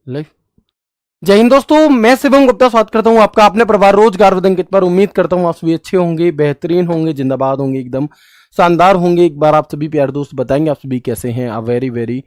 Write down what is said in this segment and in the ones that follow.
Life. जय हिंद दोस्तों, मैं शिवम गुप्ता स्वागत करता हूं आपका अपने परिवार रोजगार वदंकित पर। उम्मीद करता हूं आप सभी अच्छे होंगे, बेहतरीन होंगे, जिंदाबाद होंगे, एकदम शानदार होंगे। एक बार आप सभी प्यारे दोस्त बताएंगे आप सभी कैसे हैं। आप very very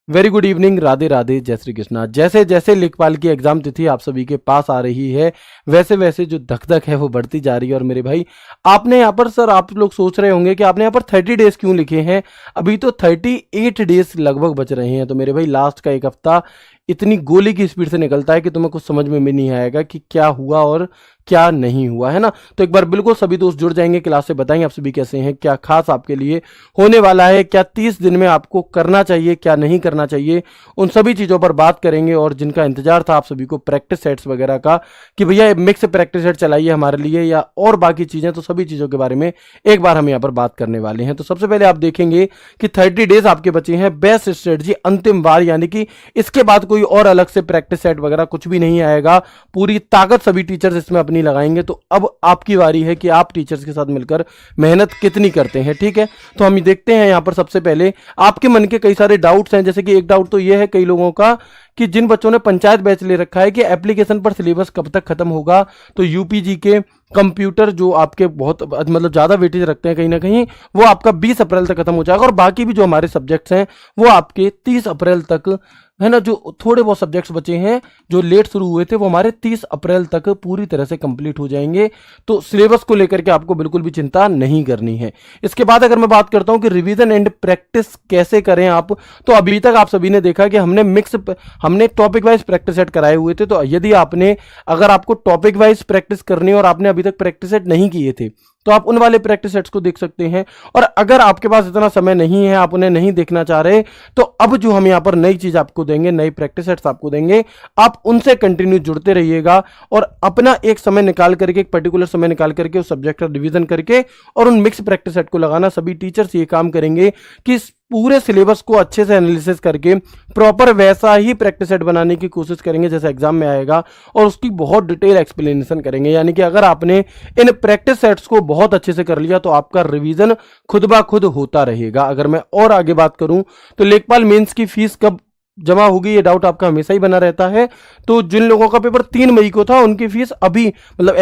very good evening, Radhe Radhe, जय श्री कृष्णा। जैसे जैसे लेखपाल की एग्जाम तिथि आप सभी के पास आ रही है, वैसे वैसे जो धक धक है वो बढ़ती जा रही है। और मेरे भाई, आपने यहाँ पर सर, आप लोग सोच रहे होंगे कि आपने यहाँ पर 30 डेज क्यों लिखे हैं। अभी तो 38 डेज लगभग बच रहे हैं। तो मेरे भाई, लास्ट का एक हफ्ता इतनी गोली की स्पीड से निकलता है कि तुम्हें कुछ समझ में भी नहीं आएगा कि क्या हुआ और क्या नहीं हुआ, है ना। तो एक बार बिल्कुल सभी दोस्त जुड़ जाएंगे, क्लास से बताएंगे आप सभी कैसे हैं, क्या खास आपके लिए होने वाला है, क्या 30 दिन में आपको करना चाहिए, क्या नहीं करना चाहिए, उन सभी चीज़ों पर बात करेंगे। और जिनका इंतजार था आप सभी को प्रैक्टिस सेट्स वगैरह का कि भैया मिक्स प्रैक्टिस सेट चलाइए हमारे लिए, या और बाकी चीज़ें, तो सभी चीज़ों के बारे में एक बार हम यहाँ पर बात करने वाले हैं। तो सबसे पहले आप देखेंगे कि 30 डेज आपके बचे हैं। बेस्ट स्ट्रेटजी अंतिम बार, यानी कि इसके बाद कोई और अलग से प्रैक्टिस सेट वगैरह कुछ भी नहीं आएगा। पूरी ताकत सभी टीचर्स इसमें अपनी लगाएंगे। तो अब आपकी बारी है कि आप टीचर्स के साथ मिलकर मेहनत कितनी करते हैं, ठीक है। तो हम देखते हैं यहाँ पर सबसे पहले आपके मन के कई सारे डाउट्स हैं। जैसे कि एक डाउट तो ये है कई लोगों का कि जिन बच्चों ने पंचायत बैच ले रखा है कि एप्लीकेशन पर सिलेबस कब तक खत्म होगा। तो यूपीजी के कंप्यूटर जो आपके बहुत मतलब ज़्यादा वेटेज रखते हैं कहीं ना कहीं, वो आपका 20 अप्रैल तक खत्म हो जाएगा। और बाकी भी जो हमारे सब्जेक्ट्स हैं वो आपके 30 अप्रैल तक, है ना। जो थोड़े बहुत सब्जेक्ट्स बचे हैं जो लेट शुरू हुए थे वो हमारे 30 अप्रैल तक पूरी तरह से कंप्लीट हो जाएंगे। तो सिलेबस को लेकर के आपको बिल्कुल भी चिंता नहीं करनी है। इसके बाद अगर मैं बात करता हूं कि रिवीजन एंड प्रैक्टिस कैसे करें आप, तो अभी तक आप सभी ने देखा कि हमने टॉपिक वाइज प्रैक्टिस सेट कराए हुए थे। तो यदि अगर आपको टॉपिक वाइज प्रैक्टिस करनी है और आपने अभी तक प्रैक्टिस सेट नहीं किए थे, तो आप उन वाले प्रैक्टिस सेट्स को देख सकते हैं। और अगर आपके पास इतना समय नहीं है, आप उन्हें नहीं देखना चाह रहे, तो अब जो हम यहाँ पर नई चीज आपको देंगे, नई प्रैक्टिस सेट्स आपको देंगे, आप उनसे कंटिन्यू जुड़ते रहिएगा। और अपना एक समय निकाल करके, एक पर्टिकुलर समय निकाल करके उस सब्जेक्ट का रिवीजन करके और उन मिक्स प्रैक्टिस सेट को लगाना। सभी टीचर्स ये काम करेंगे कि पूरे सिलेबस को अच्छे से एनालिसिस करके प्रॉपर वैसा ही प्रैक्टिस सेट बनाने की कोशिश करेंगे जैसे एग्जाम में आएगा, और उसकी बहुत डिटेल एक्सप्लेनेशन करेंगे। यानी कि अगर आपने इन प्रैक्टिस सेट्स को बहुत अच्छे से कर लिया तो आपका रिवीजन खुद ब खुद होता रहेगा। अगर मैं और आगे बात करूं तो लेखपाल मेंस की फीस कब जमा होगी, ये डाउट आपका हमेशा ही बना रहता है। तो जिन लोगों का पेपर 3 मई को था उनकी फीस अभी, मतलब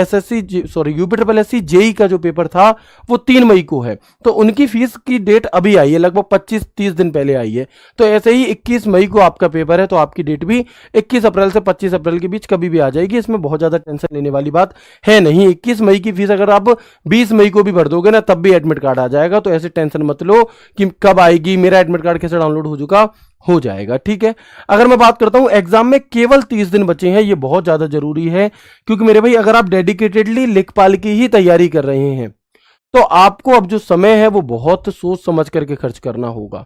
यूपीएससी जेई का जो पेपर था वो 3 मई को है, तो उनकी फीस की डेट अभी आई है, लगभग 25-30 दिन पहले आई है। तो ऐसे ही 21 मई को आपका पेपर है, तो आपकी डेट भी 21 अप्रैल से 25 अप्रैल के बीच कभी भी आ जाएगी। इसमें बहुत ज्यादा टेंशन लेने वाली बात है नहीं। 21 मई की फीस अगर आप 20 मई को भी भर दोगे ना, तब भी एडमिट कार्ड आ जाएगा। तो ऐसे टेंशन मत लो कि कब आएगी, मेरा एडमिट कार्ड कैसे डाउनलोड हो जाएगा, ठीक है। अगर मैं बात करता हूं एग्जाम में केवल 30 दिन बचे हैं, ये बहुत ज्यादा जरूरी है। क्योंकि मेरे भाई, अगर आप डेडिकेटेडली लेखपाल की ही तैयारी कर रहे हैं तो आपको अब जो समय है वो बहुत सोच समझ करके खर्च करना होगा।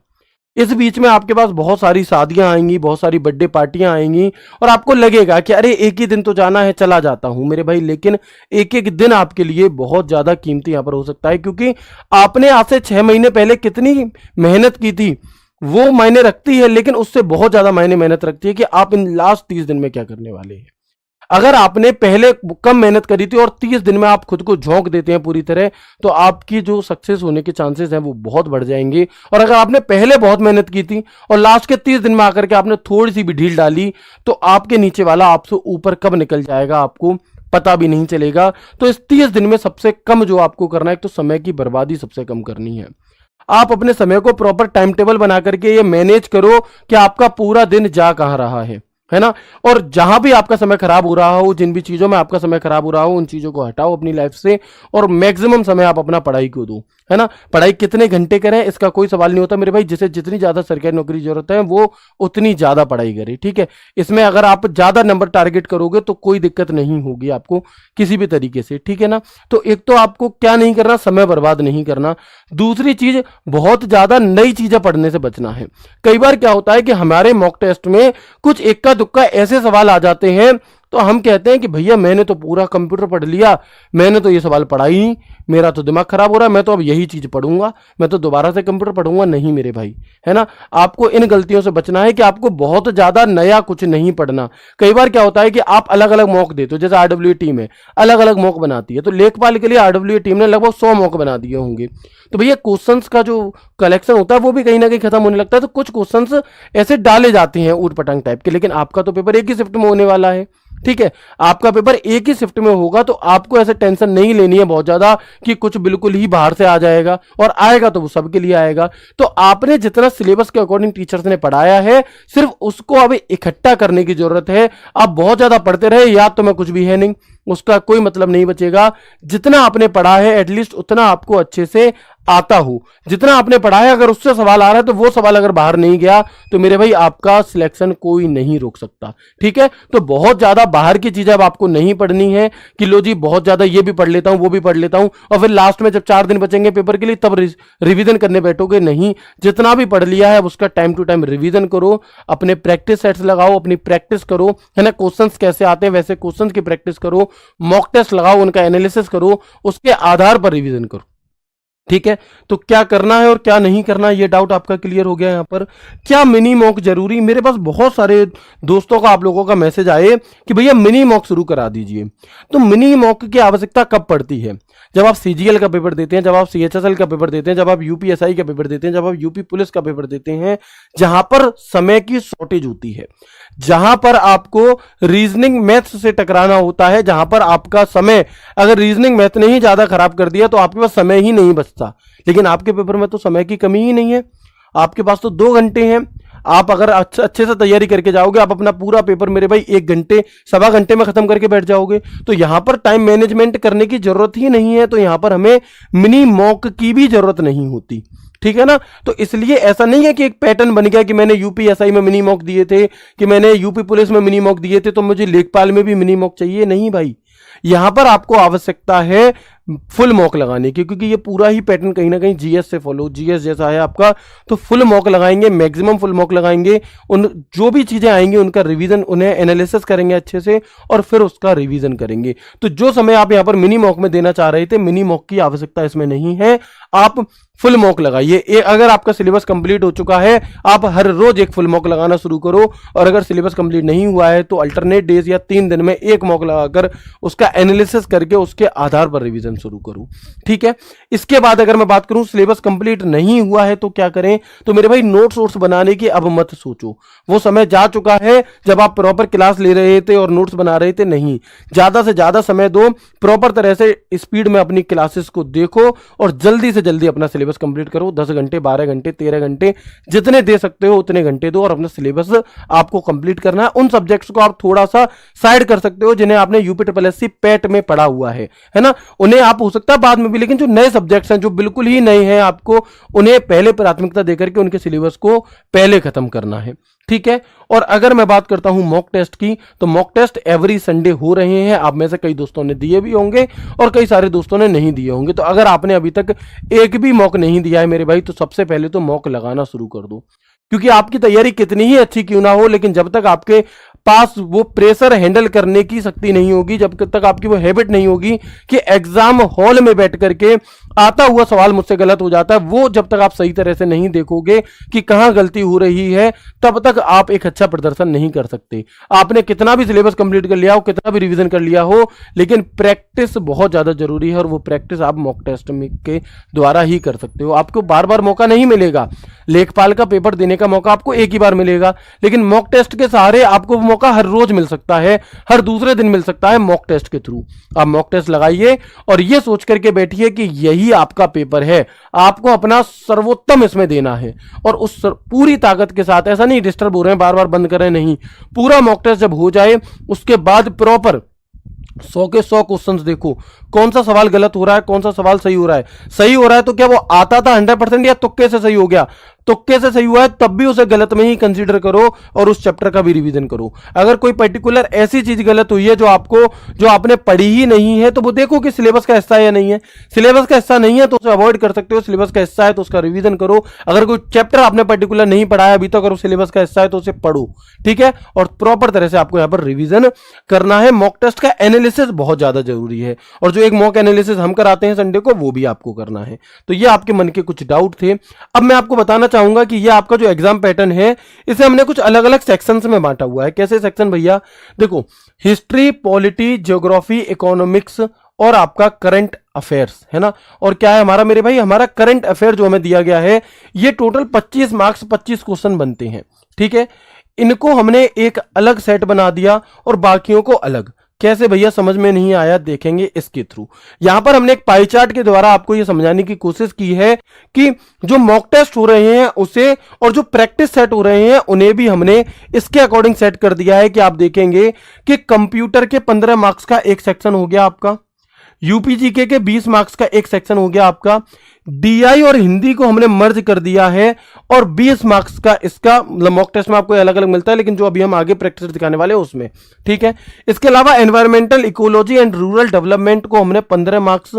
इस बीच में आपके पास बहुत सारी शादियां आएंगी, बहुत सारी बर्थडे पार्टियां आएंगी, और आपको लगेगा कि अरे एक ही दिन तो जाना है, चला जाता हूं मेरे भाई। लेकिन एक एक दिन आपके लिए बहुत ज्यादा कीमती यहां पर हो सकता है, क्योंकि आपने आज से 6 महीने पहले कितनी मेहनत की थी वो मायने रखती है, लेकिन उससे बहुत ज्यादा मायने मेहनत रखती है कि आप इन लास्ट 30 दिन में क्या करने वाले हैं। अगर आपने पहले कम मेहनत करी थी और 30 दिन में आप खुद को झोंक देते हैं पूरी तरह, तो आपकी जो सक्सेस होने के चांसेस हैं वो बहुत बढ़ जाएंगे। और अगर आपने पहले बहुत मेहनत की थी और लास्ट के 30 दिन में आकर के आपने थोड़ी सी भी ढील डाली, तो आपके नीचे वाला आपसे ऊपर कब निकल जाएगा आपको पता भी नहीं चलेगा। तो इस 30 दिन में सबसे कम जो आपको करना है, तो समय की बर्बादी सबसे कम करनी है। आप अपने समय को प्रॉपर टाइम टेबल बना करके ये मैनेज करो कि आपका पूरा दिन जा कहां रहा है ना। और जहां भी आपका समय खराब हो रहा हो, जिन भी चीजों में आपका समय खराब हो रहा हो, उन चीजों को हटाओ अपनी लाइफ से, और मैक्सिमम समय आप अपना पढ़ाई को दो, है ना। पढ़ाई कितने घंटे करें इसका कोई सवाल नहीं होता मेरे भाई। जिसे जितनी ज्यादा सरकारी नौकरी की जरूरत है वो उतनी ज्यादा पढ़ाई करे, ठीक है। इसमें अगर आप ज्यादा नंबर टारगेट करोगे तो कोई दिक्कत नहीं होगी आपको किसी भी तरीके से, ठीक है ना। तो एक तो आपको क्या नहीं करना, समय बर्बाद नहीं करना। दूसरी चीज, बहुत ज्यादा नई चीजें पढ़ने से बचना है। कई बार क्या होता है कि हमारे मॉक टेस्ट में कुछ इक्का दुक्का ऐसे सवाल आ जाते हैं तो हम कहते हैं कि भैया मैंने तो पूरा कंप्यूटर पढ़ लिया, मैंने तो ये सवाल पढ़ा ही नहीं, मेरा तो दिमाग खराब हो रहा है, मैं तो अब यही चीज पढ़ूंगा, मैं तो दोबारा से कंप्यूटर पढ़ूंगा। नहीं मेरे भाई, है ना, आपको इन गलतियों से बचना है कि आपको बहुत ज्यादा नया कुछ नहीं पढ़ना। कई बार क्या होता है कि आप अलग अलग मॉक देते हो, जैसे आरडब्ल्यू टीम है अलग अलग मॉक बनाती है, तो लेखपाल के लिए आरडब्ल्यू टीम ने लगभग 100 मॉक बना दिए होंगे। तो भैया क्वेश्चंस का जो कलेक्शन होता है वो भी कहीं ना कहीं खत्म होने लगता है, तो कुछ क्वेश्चंस ऐसे डाले जाते हैं ऊट पटांग टाइप के। लेकिन आपका तो पेपर एक ही शिफ्ट में होने वाला है, ठीक है, आपका पेपर एक ही शिफ्ट में होगा, तो आपको ऐसे टेंशन नहीं लेनी है बहुत ज्यादा कि कुछ बिल्कुल ही बाहर से आ जाएगा, और आएगा तो वो सबके लिए आएगा। तो आपने जितना सिलेबस के अकॉर्डिंग टीचर्स ने पढ़ाया है, सिर्फ उसको अभी इकट्ठा करने की जरूरत है। आप बहुत ज्यादा पढ़ते रहे, याद तो मैं कुछ भी है नहीं, उसका कोई मतलब नहीं बचेगा। जितना आपने पढ़ा है एटलीस्ट उतना आपको अच्छे से आता हो। जितना आपने पढ़ा है अगर उससे सवाल आ रहा है, तो वो सवाल अगर बाहर नहीं गया तो मेरे भाई आपका सिलेक्शन कोई नहीं रोक सकता, ठीक है। तो बहुत ज्यादा बाहर की चीजें अब आपको नहीं पढ़नी है कि लो जी बहुत ज्यादा ये भी पढ़ लेता हूं वो भी पढ़ लेता हूं, और फिर लास्ट में जब 4 दिन बचेंगे पेपर के लिए तब रिवीजन करने बैठोगे। नहीं, जितना भी पढ़ लिया है उसका टाइम टू टाइम रिवीजन करो, अपने प्रैक्टिस सेट्स लगाओ, अपनी प्रैक्टिस करो, है ना, क्वेश्चंस कैसे आते हैं वैसे क्वेश्चंस की प्रैक्टिस करो, मॉक टेस्ट लगाओ, उनका एनालिसिस करो, उसके आधार पर रिवीजन करो, ठीक है। तो क्या करना है और क्या नहीं करना है, ये डाउट आपका क्लियर हो गया यहां पर। क्या मिनी मॉक जरूरी, मेरे पास बहुत सारे दोस्तों का आप लोगों का मैसेज आए कि भैया मिनी मॉक शुरू करा दीजिए। तो मिनी मॉक की आवश्यकता कब पड़ती है? जब आप सीजीएल का पेपर देते हैं, जब आप सीएचएसएल का पेपर देते हैं, जब आप यूपीएसआई का पेपर देते हैं, जब आप यूपी पुलिस का पेपर देते हैं, जहां पर समय की शॉर्टेज होती है, जहां पर आपको रीजनिंग मैथ्स से टकराना होता है, जहां पर आपका समय, अगर रीजनिंग मैथ ने ही ज्यादा खराब कर दिया तो आपके पास समय ही नहीं बचता। लेकिन आपके पेपर में तो समय की कमी ही नहीं है, आपके पास तो 2 घंटे हैं। आप अगर अच्छे से तैयारी करके जाओगे, आप अपना पूरा पेपर मेरे भाई 1 घंटे 1.25 घंटे में खत्म करके बैठ जाओगे। तो यहां पर टाइम मैनेजमेंट करने की जरूरत ही नहीं है, तो यहां पर हमें मिनी मॉक की भी जरूरत नहीं होती, ठीक है ना। तो इसलिए ऐसा नहीं है कि एक पैटर्न बन गया कि मैंने यूपीएसआई में मिनी मॉक दिए थे, कि मैंने यूपी पुलिस में मिनी मॉक दिए थे, तो मुझे लेखपाल में भी मिनी मॉक चाहिए। नहीं भाई, यहां पर आपको आवश्यकता है फुल मॉक लगाने की, क्योंकि ये पूरा ही पैटर्न कहीं ना कहीं जीएस से फॉलो, जीएस जैसा है आपका। तो फुल मॉक लगाएंगे, मैक्सिमम फुल मॉक लगाएंगे, उन जो भी चीजें आएंगी उनका रिवीजन, उन्हें एनालिसिस करेंगे अच्छे से, और फिर उसका रिवीजन करेंगे। तो जो समय आप यहां पर मिनी मॉक में देना चाह रहे थे, मिनी मॉक की आवश्यकता इसमें नहीं है, आप फुल मॉक लगाइए। अगर आपका सिलेबस कंप्लीट हो चुका है, आप हर रोज एक फुल मॉक लगाना शुरू करो, और अगर सिलेबस कंप्लीट नहीं हुआ है तो अल्टरनेट डेज या 3 दिन में एक मॉक लगाकर उसका एनालिसिस करके उसके आधार पर रिवीजन शुरू करूं, ठीक है। इसके बाद अगर मैं बात करूं सिलेबस कंप्लीट नहीं हुआ है तो क्या करें, तो मेरे भाई नोट्स वोट्स बनाने की अब मत सोचो, वो समय जा चुका है जब आप प्रॉपर क्लास ले रहे थे और नोट्स बना रहे थे। नहीं, ज्यादा से ज्यादा समय दो, प्रॉपर तरह से स्पीड में अपनी क्लासेस को देखो, और जल्दी से जल्दी अपना सिलेबस कंप्लीट करो। 10 घंटे 12 घंटे 13 घंटे जितने दे सकते हो उतने घंटे दो, और अपना सिलेबस आपको कंप्लीट करना है। उन सब्जेक्ट्स को आप थोड़ा सा साइड कर सकते हो जिन्हें आपने यूपीएससी पैट में पढ़ा हुआ है ना, उन्हें आप हो सकता है बाद में भी, लेकिन जो नए सब्जेक्ट्स हैं जो बिल्कुल ही नए हैं, आपको उन्हें पहले प्राथमिकता देकर के उनके सिलेबस को पहले खत्म करना है, ठीक है। और अगर मैं बात करता हूं मॉक टेस्ट की, तो मॉक टेस्ट एवरी संडे हो रहे हैं। आप में से कई दोस्तों ने दिए भी होंगे और कई सारे दोस्तों ने नहीं दिए होंगे। तो अगर आपने अभी तक एक भी मॉक नहीं दिया है मेरे भाई, तो सबसे पहले तो मॉक लगाना शुरू कर दो, क्योंकि आपकी तैयारी कितनी ही अच्छी क्यों ना हो, लेकिन जब तक आपके पास वो प्रेशर हैंडल करने की शक्ति नहीं होगी, जब तक आपकी वो हैबिट नहीं होगी कि एग्जाम हॉल में बैठ करके आता हुआ सवाल मुझसे गलत हो जाता है, वो जब तक आप सही तरह से नहीं देखोगे कि कहां गलती हो रही है, तब तक आप एक अच्छा प्रदर्शन नहीं कर सकते। आपने कितना भी सिलेबस कंप्लीट कर लिया हो, कितना भी रिवीजन कर लिया हो, लेकिन प्रैक्टिस बहुत ज्यादा जरूरी है, और वो प्रैक्टिस आप मॉक टेस्ट के द्वारा ही कर सकते हो। आपको बार बार मौका नहीं मिलेगा, लेखपाल का पेपर देने का मौका आपको एक ही बार मिलेगा, लेकिन मॉक टेस्ट के सहारे आपको मौका हर रोज मिल सकता है, हर दूसरे दिन मिल सकता है मॉक टेस्ट के थ्रू। आप मॉक टेस्ट लगाइए और ये सोच करके बैठिए कि यही आपका पेपर है, आपको अपना सर्वोत्तम इसमें देना है, और उस पूरी ताकत के साथ। ऐसा नहीं डिस्टर्ब हो रहे हैं, बार बार बंद कर रहे हैं, नहीं, पूरा मॉक टेस्ट जब हो जाए उसके बाद प्रॉपर 100 के 100 क्वेश्चंस देखो, कौन सा सवाल गलत हो रहा है, कौन सा सवाल सही हो रहा है। सही हो रहा है तो क्या वो आता था 100% या तुक्के से सही हो गया, तुक्के से सही हुआ है तब भी उसे गलत में ही कंसीडर करो और उस चैप्टर का भी रिवीजन करो। अगर कोई पर्टिकुलर ऐसी चीज गलत हुई है जो आपने पढ़ी ही नहीं है, तो वो देखो कि सिलेबस का हिस्सा है या नहीं है। सिलेबस का हिस्सा नहीं है तो उसे अवॉइड कर सकते हो, सिलेबस का हिस्सा है तो उसका रिवीजन करो। अगर कोई चैप्टर आपने पर्टिकुलर नहीं पढ़ा है अभी तक, अगर सिलेबस का हिस्सा है तो उसे पढ़ो, ठीक है। और प्रॉपर तरह से आपको यहां पर रिवीजन करना है। मॉक टेस्ट का एनालिसिस बहुत ज्यादा जरूरी है, और जो एक मॉक एनालिसिस हम कराते हैं संडे को, वो भी आपको करना है। तो ये आपके मन के कुछ डाउट थे। अब मैं आपको बताना चाहूंगा कि ये आपका जो एग्जाम पैटर्न है, इसे हमने कुछ अलग अलग सेक्शंस में बांटा हुआ है। कैसे सेक्शन भैया? देखो, हिस्ट्री, पॉलिटी, ज्योग्राफी, इकोनॉमिक्स और आपका करंट अफेयर्स, है ना। और क्या है हमारा मेरे भाई? हमारा करंट अफेयर जो हमें दिया गया है, ये टोटल 25 मार्क्स 25 क्वेश्चन बनते हैं, ठीक है। इनको हमने एक अलग सेट बना दिया और बाकियों को अलग। कैसे भैया? समझ में नहीं आया, देखेंगे इसके थ्रू। यहां पर हमने एक पाई चार्ट के द्वारा आपको यह समझाने की कोशिश की है कि जो मॉक टेस्ट हो रहे हैं उसे, और जो प्रैक्टिस सेट हो रहे हैं उन्हें भी हमने इसके अकॉर्डिंग सेट कर दिया है कि आप देखेंगे कि कंप्यूटर के 15 मार्क्स का एक सेक्शन हो गया आपका, यूपीजीके के 20 मार्क्स का एक सेक्शन हो गया आपका, डीआई और हिंदी को हमने मर्ज कर दिया है और 20 मार्क्स का इसका, मतलब मॉक टेस्ट में आपको अलग अलग मिलता है लेकिन जो अभी हम आगे प्रैक्टिस दिखाने वाले हैं उसमें, ठीक है। इसके अलावा environmental, ecology and rural development को हमने 15 मार्क्स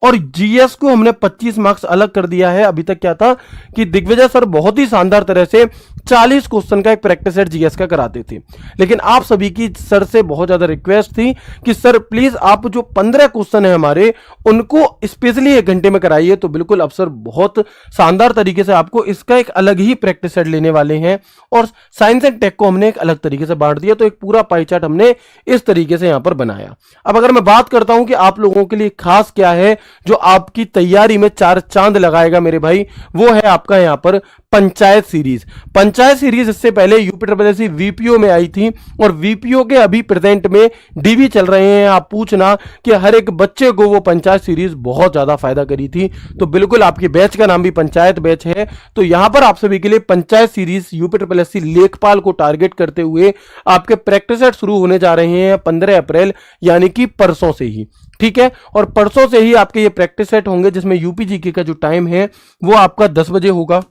और जीएस को हमने 25 मार्क्स अलग कर दिया है। अभी तक क्या था कि दिग्विजय सर बहुत ही शानदार तरह से 40 क्वेश्चन का एक प्रैक्टिस सेट जीएस का कराते थे, लेकिन आप सभी की सर से बहुत ज्यादा रिक्वेस्ट थी कि सर प्लीज आप जो 15 क्वेश्चन है हमारे, उनको स्पेशली 1 घंटे में कराइए। तो बिल्कुल अब सर बहुत शानदार तरीके से आपको इसका एक अलग ही प्रैक्टिस सेट लेने वाले हैं, और साइंस एंड टेक को हमने एक अलग तरीके से बांट दिया। तो एक पूरा पाई चार्ट हमने इस तरीके से यहां पर बनाया। अब अगर मैं बात करता हूं कि आप लोगों के लिए खास क्या है जो आपकी तैयारी में 4 चांद लगाएगा मेरे भाई, वो है आपका यहां पर पंचायत सीरीज। पंचायत सीरीज इससे पहले यूपीएससी वीपीओ में आई थी, और वीपीओ के अभी प्रेजेंट में डीवी चल रहे हैं। आप पूछना कि हर एक बच्चे को वो पंचायत सीरीज बहुत ज्यादा फायदा करी थी। तो बिल्कुल आपके बैच का नाम भी पंचायत बैच है। तो यहां पर आप सभी के लिए पंचायत सीरीज यूपीएससी लेखपाल को टारगेट करते हुए आपके प्रैक्टिस सेट शुरू होने जा रहे हैं 15 अप्रैल, यानी कि परसों से ही, ठीक है। और परसों से ही आपके ये प्रैक्टिस सेट होंगे, जिसमें यूपीजीके का जो टाइम है वो आपका 10 बजे होगा,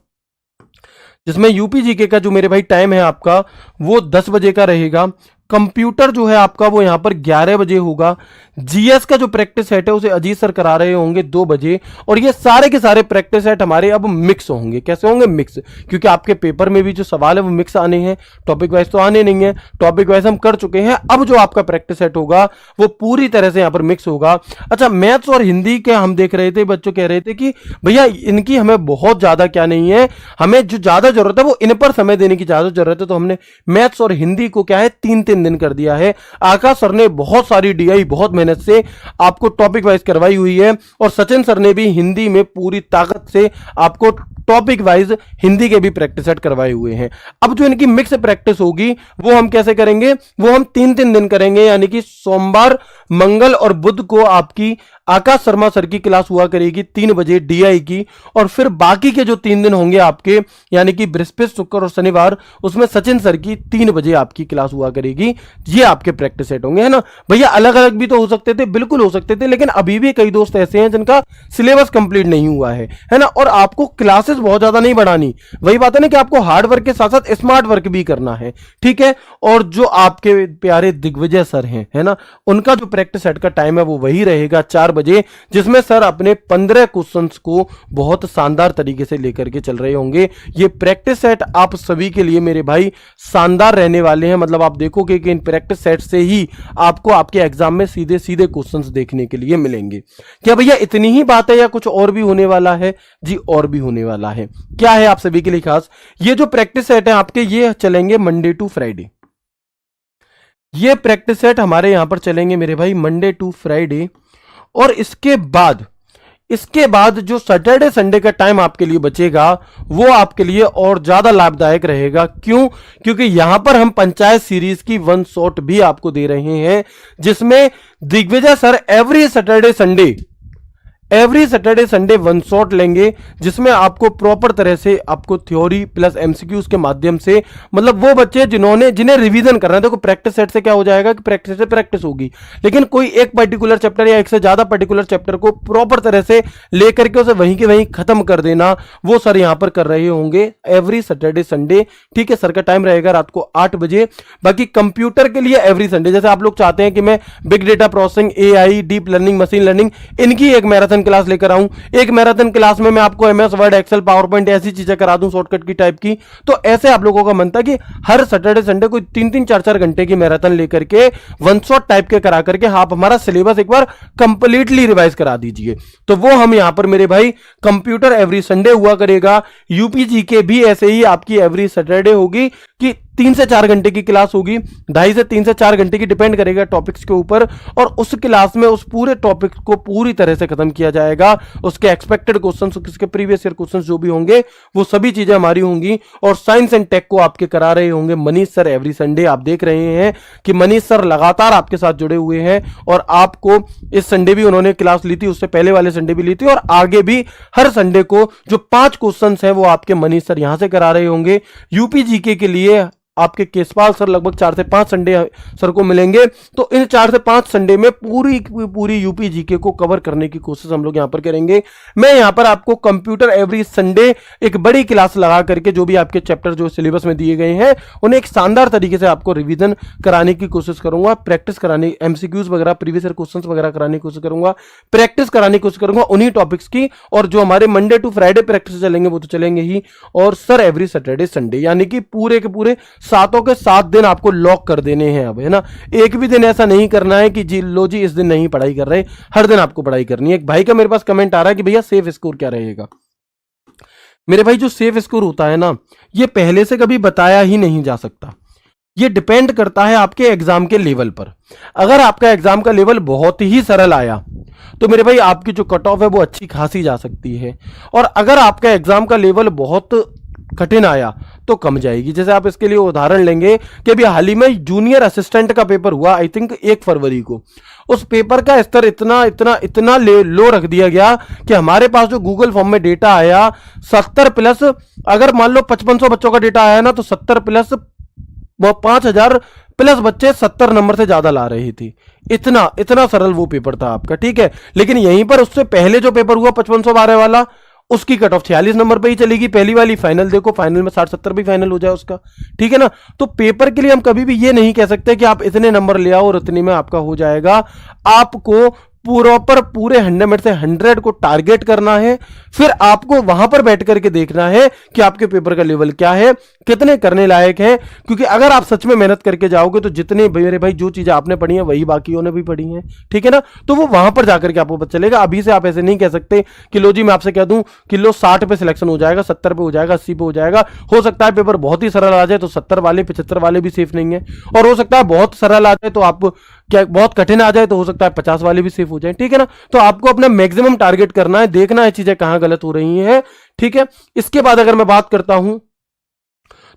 जिसमें यूपीजीके का जो मेरे भाई टाइम है आपका वो 10 बजे का रहेगा। कंप्यूटर जो है आपका वो यहां पर 11 बजे होगा। जीएस का जो प्रैक्टिस सेट है उसे अजीत सर करा रहे होंगे 2 बजे। और ये सारे के सारे प्रैक्टिस सेट हमारे अब मिक्स होंगे। कैसे होंगे? मिक्स, क्योंकि आपके पेपर में भी जो सवाल है वो मिक्स आने हैं, टॉपिक वाइज तो आने नहीं है। टॉपिक वाइज हम कर चुके हैं, अब जो आपका प्रैक्टिस सेट होगा वो पूरी तरह से यहां पर मिक्स होगा। अच्छा, मैथ्स और हिंदी के हम देख रहे थे, बच्चों कह रहे थे कि भैया इनकी हमें बहुत ज्यादा क्या नहीं है, हमें जो ज्यादा जरूरत है वो इन पर समय देने की ज्यादा जरूरत है। तो हमने मैथ्स और हिंदी को क्या है 3-3 दिन कर दिया है। आकाश सर ने बहुत सारी डीआई बहुत मेहनत से आपको टॉपिक वाइज करवाई हुई है, और सचिन सर ने भी हिंदी में पूरी ताकत से आपको टॉपिक वाइज हिंदी के भी प्रैक्टिस सेट करवाए हुए हैं। अब जो इनकी मिक्स प्रैक्टिस होगी वो हम कैसे करेंगे? वो हम 3-3 दिन करेंगे, यानी कि सोमवार, मंगल और बुध को आपकी आकाश शर्मा सर की क्लास हुआ करेगी 3 बजे डीआई की, और फिर बाकी के जो 3 दिन होंगे आपके, यानी कि बृहस्पति, शुक्र और शनिवार, उसमें सचिन सर की 3 बजे आपकी क्लास हुआ करेगी। ये आपके प्रैक्टिस सेट होंगे, है ना भैया। अलग अलग भी तो हो सकते थे, बिल्कुल हो सकते थे, लेकिन अभी भी कई दोस्त ऐसे हैं जिनका सिलेबस कंप्लीट नहीं हुआ है ना। और आपको क्लासेस बहुत ज्यादा नहीं बढ़ानी, वही बात है ना कि आपको हार्ड वर्क के साथ साथ स्मार्ट वर्क भी करना है, ठीक है। और जो आपके प्यारे दिग्विजय सर हैं, है ना, उनका जो प्रैक्टिस सेट का टाइम है वो वही रहेगा 4 बजे, जिसमें सर अपने 15 क्वेश्चंस को बहुत शानदार तरीके से लेकर के चल रहे होंगे। ये प्रैक्टिस सेट आप सभी के लिए मेरे भाई शानदार रहने वाले हैं। मतलब आप देखोगे कि इन प्रैक्टिस सेट से ही आपको आपके एग्जाम में सीधे सीधे क्वेश्चंस देखने के लिए मिलेंगे। क्या भैया इतनी ही बात है या कुछ और भी होने वाला है? जी और भी होने वाला है। क्या है आप सभी के लिए खास? ये जो प्रैक्टिस सेट है आपके, ये चलेंगे मंडे टू फ्राइडे। ये प्रैक्टिस सेट हमारे यहां पर चलेंगे मेरे भाई मंडे टू फ्राइडे। और इसके बाद जो सैटरडे संडे का टाइम आपके लिए बचेगा वो आपके लिए और ज्यादा लाभदायक रहेगा। क्यों? क्योंकि यहां पर हम पंचायत सीरीज की 1 शॉट भी आपको दे रहे हैं, जिसमें Digvijay sir every Saturday Sunday every Saturday Sunday one shot लेंगे, जिसमें आपको प्रॉपर तरह से आपको थ्योरी प्लस एमसीक्यूज के माध्यम से, मतलब वो बच्चे जिन्हें रिवीजन करना है, देखो प्रैक्टिस सेट से क्या हो जाएगा कि प्रैक्टिस से प्रैक्टिस होगी, लेकिन कोई एक पर्टिकुलर चैप्टर या एक से ज्यादा पर्टिकुलर चैप्टर को प्रॉपर तरह से लेकर के उसे वहीं के वहीं खत्म कर देना, वो सर यहां पर कर रहे होंगे एवरी सैटरडे संडे। ठीक है, सर का टाइम रहेगा रात को 8 बजे। बाकी कंप्यूटर के लिए एवरी संडे, जैसे आप लोग चाहते हैं कि मैं big data processing, AI, deep learning, machine learning, इनकी एक मैराथन क्लास लेकर आऊं, एक मैराथन क्लास में मैं आपको MS Word, Excel, PowerPoint ऐसी चीजें करा दूं शॉर्टकट की टाइप की, तो ऐसे आप लोगों का मन था कि हर सैटरडे संडे को 3-3, 4-4 घंटे की मैराथन लेकर के वन शॉट टाइप के करा करके आप हमारा सिलेबस एक बार कंप्लीटली रिवाइज करा दीजिए। तो वो हम यहां पर मेरे भाई कंप्यूटर एवरी संडे हुआ करेगा, यूपीजी के भी ऐसे ही आपकी एवरी सैटरडे होगी कि 3 से 4 घंटे की क्लास होगी, 2.5 से 3 से 4 घंटे की, डिपेंड करेगा टॉपिक्स के ऊपर, और उस क्लास में उस पूरे टॉपिक को पूरी तरह से खत्म किया जाएगा। उसके एक्सपेक्टेड क्वेश्चंस, उसके प्रीवियस ईयर क्वेश्चंस जो भी होंगे वो सभी चीजें हमारी होंगी। और साइंस एंड टेक को आपके करा रहे होंगे मनीष सर एवरी संडे। आप देख रहे हैं कि मनीष सर लगातार आपके साथ जुड़े हुए हैं, और आपको इस संडे भी उन्होंने क्लास ली थी, उससे पहले वाले संडे भी ली थी, और आगे भी हर संडे को जो 5 क्वेश्चन है वो आपके मनीष सर यहां से करा रहे होंगे। यूपी जीके के लिए आपके केसपाल सर लगभग 4 से 5 संडे सर को मिलेंगे। तो इन 4 से 5 संडे में पूरी यूपी जीके को कवर करने की कोशिश हम लोग यहां पर करेंगे। मैं यहां पर आपको कंप्यूटर एवरी संडे एक बड़ी क्लास लगा करके जो भी आपके चैप्टर जो सिलेबस में दिए गए हैं उन्हें एक शानदार तरीके से आपको रिवीजन कराने की कोशिश करूंगा, प्रैक्टिस कराने, एमसीक्यूज वगैरह, प्रीवियस ईयर क्वेश्चंस वगैरह कराने की कोशिश करूंगा, प्रैक्टिस कराने की कोशिश करूंगा उन्हीं टॉपिक्स की। और जो हमारे मंडे टू फ्राइडे प्रैक्टिस चलेंगे वो तो चलेंगे ही, और सर एवरी सैटरडे संडे, यानी कि पूरे के पूरे 7 के 7 दिन आपको लॉक कर देने हैं। अब है ना, एक भी दिन ऐसा नहीं करना है कि जी लो जी इस दिन नहीं पढ़ाई कर रहे, हर दिन आपको पढ़ाई करनी है। एक भाई का मेरे पास कमेंट आ रहा है कि भैया सेफ स्कोर क्या रहेगा। मेरे भाई जो सेफ स्कोर होता है ना, ये पहले से कभी बताया ही नहीं जा सकता, ये डिपेंड करता है आपके एग्जाम के लेवल पर। अगर आपका एग्जाम का लेवल बहुत ही सरल आया तो मेरे भाई आपकी जो कट ऑफ है वो अच्छी खासी जा सकती है, और अगर आपका एग्जाम का लेवल बहुत कठिन आया तो कम जाएगी। जैसे आप इसके लिए उदाहरण लेंगे कि अभी हाल ही में जूनियर असिस्टेंट का पेपर हुआ, आई थिंक 1 फरवरी को। उस पेपर का स्तर इतना लो रख दिया गया कि हमारे पास जो गूगल फॉर्म में डेटा आया 70 प्लस, अगर मान लो 5500 बच्चों का डेटा आया ना तो 70 प्लस 5000 प्लस बच्चे 70 नंबर से ज्यादा ला रही थी। इतना सरल वो पेपर था आपका, ठीक है। लेकिन यहीं पर उससे पहले जो पेपर हुआ 5512 वाला, उसकी कट ऑफ 46 नंबर पे ही चलेगी पहली वाली। फाइनल देखो, फाइनल में 60-70 भी फाइनल हो जाए उसका, ठीक है ना। तो पेपर के लिए हम कभी भी ये नहीं कह सकते कि आप इतने नंबर ले आओ और इतने में आपका हो जाएगा। आपको पूरे 100 में से 100 को टारगेट करना है, फिर आपको वहां पर बैठ करके देखना है कि आपके पेपर का लेवल क्या है, कितने करने लायक है। क्योंकि अगर आप सच में मेहनत करके जाओगे तो जितने मेरे भाई जो चीजें आपने पढ़ी है वही बाकियों ने भी पढ़ी है, ठीक है ना। तो वो वहां पर जाकर के आपको पता चलेगा। अभी से आप ऐसे नहीं कह सकते कि लो जी मैं आपसे कह दूं कि लो 60 पे सिलेक्शन हो जाएगा, 70 पे हो जाएगा, 80 पे हो जाएगा। हो सकता है पेपर बहुत ही सरल आ जाए तो 70 वाले 75 वाले भी सेफ नहीं है, और हो सकता है बहुत सरल आ जाए तो आप क्या बहुत कठिन आ जाए तो हो सकता है 50 वाले भी सेफ हो जाए, ठीक है ना। तो आपको अपना मैक्सिमम टारगेट करना है, देखना है चीजें कहां गलत हो रही हैं, ठीक है। इसके बाद अगर मैं बात करता हूं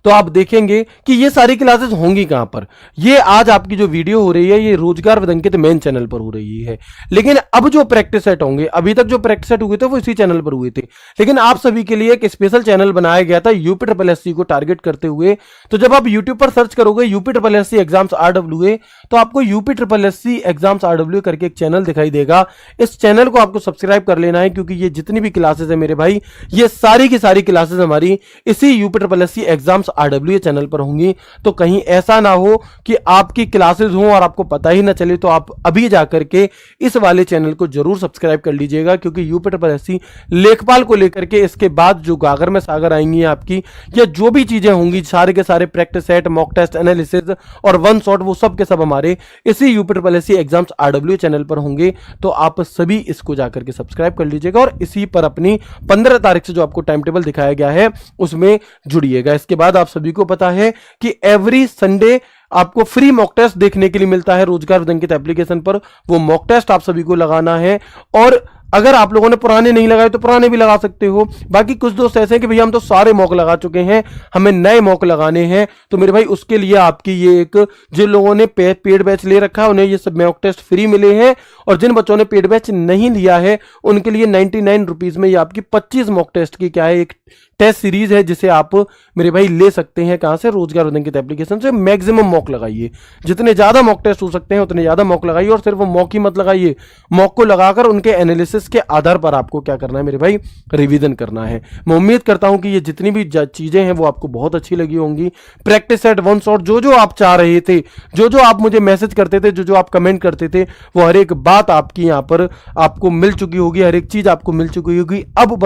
तो आप देखेंगे कि ये सारी क्लासेस होंगी कहां पर। ये आज आपकी जो वीडियो हो रही है ये रोजगार विद अंकित मेन चैनल पर हो रही है, लेकिन अब जो प्रैक्टिस सेट होंगे, अभी तक जो प्रैक्टिस सेट हुए थे वो इसी चैनल पर हुए थे, लेकिन आप सभी के लिए एक स्पेशल चैनल बनाया गया था UPSSC को टारगेट करते हुए। तो जब आप यूट्यूब पर सर्च करोगे UPSSC एग्जाम्स RWA तो आपको UPSSC एग्जाम्स RWA करके एक चैनल दिखाई देगा। इस चैनल को आपको सब्सक्राइब कर लेना है, क्योंकि ये जितनी भी क्लासेस है मेरे भाई, ये सारी की सारी क्लासेस हमारी इसी UPSSC एग्जाम्स RWA चैनल पर होंगी। तो कहीं ऐसा ना हो कि आपकी क्लासेस हो और आपको पता ही ना चले, तो आप अभी जाकर के इस वाले चैनल को जरूर सब्सक्राइब कर लीजिएगा। क्योंकि UPSSC लेखपाल को लेकर के इसके बाद जो गागर में सागर आएंगी आपकी, या जो भी चीजें होंगी, सारे के सारे practice set, mock test, analysis और वन शॉट, वो सब के सब हमारे इसी UPSSC एग्जाम्स RWA चैनल पर होंगे। तो आप सभी इसको जाकर के सब्सक्राइब कर लीजिएगा और इसी पर अपनी 15 तारीख से जो आपको टाइम टेबल दिखाया गया है उसमें जुड़िएगा। इसके बाद आप सभी को पता है कि एवरी संडे आपको फ्री मॉक टेस्ट देखने के लिए मिलता है रोजगार विद अंकित एप्लीकेशन पर। वो मॉक टेस्ट आप सभी को लगाना है, और अगर आप लोगों ने पुराने नहीं लगाए तो पुराने भी लगा सकते हो। बाकी कुछ दोस्त ऐसे हैं कि भैया हम तो सारे मॉक लगा चुके हैं, हमें नए मॉक लगाने हैं, तो मेरे भाई उसके लिए आपकी ये एक, जिन लोगों ने पेड बैच ले रखा है उन्हें ये सब मॉक टेस्ट फ्री मिले हैं, और जिन बच्चों ने पेड बैच नहीं लिया है उनके लिए 99 रुपीज में ये आपकी 25 मॉक टेस्ट की क्या है एक टेस्ट सीरीज है, जिसे आप मेरे भाई ले सकते हैं कहां से, रोजगार उदंकित एप्लीकेशन से। मैक्सिमम मॉक लगाइए, जितने ज्यादा मॉक टेस्ट हो सकते हैं उतने ज्यादा मॉक लगाइए, और सिर्फ मॉक ही मत लगाइए, मॉक को लगाकर उनके एनालिसिस के आधार पर आपको क्या करना है मेरे भाई, रिवीजन करना है। मैं उम्मीद करता हूं कि ये जितनी भी चीजें हैं वो आपको बहुत अच्छी लगी होंगी। प्रैक्टिस सेट वन शॉट जो जो आप चाह रहे थे, जो जो आप मुझे मैसेज करते थे, जो जो आप कमेंट करते थे, वो हर एक बात आपकी यहां पर आपको मिल चुकी होगी, हर एक चीज आपको मिल चुकी होगी। अब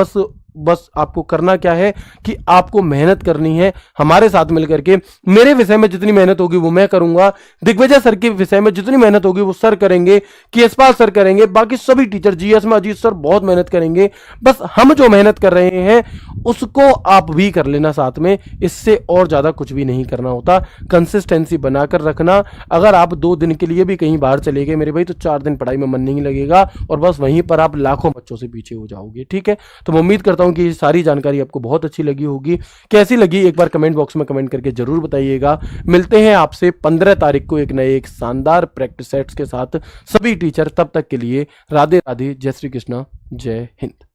बस आपको करना क्या है कि आपको मेहनत करनी है हमारे साथ मिलकर के। मेरे विषय में जितनी मेहनत होगी वो मैं करूंगा, दिग्विजय सर के विषय में जितनी मेहनत होगी वो सर करेंगे, केसपाल सर करेंगे, बाकी सभी टीचर, जीएस में अजीत सर बहुत मेहनत करेंगे। बस हम जो मेहनत कर रहे हैं उसको आप भी कर लेना साथ में, इससे और ज्यादा कुछ भी नहीं करना होता। कंसिस्टेंसी बनाकर रखना। अगर आप 2 दिन के लिए भी कहीं बाहर चले गए मेरे भाई तो 4 दिन पढ़ाई में मन नहीं लगेगा, और बस वहीं पर आप लाखों बच्चों से पीछे हो जाओगे। ठीक है, तो मैं उम्मीद करता हूं कि ये सारी जानकारी आपको बहुत अच्छी लगी होगी। कैसी लगी एक बार कमेंट बॉक्स में कमेंट करके जरूर बताइएगा। मिलते हैं आपसे 15 तारीख को एक नए एक शानदार प्रैक्टिस सेट्स के साथ सभी टीचर। तब तक के लिए राधे राधे, जय श्री कृष्णा, जय हिंद।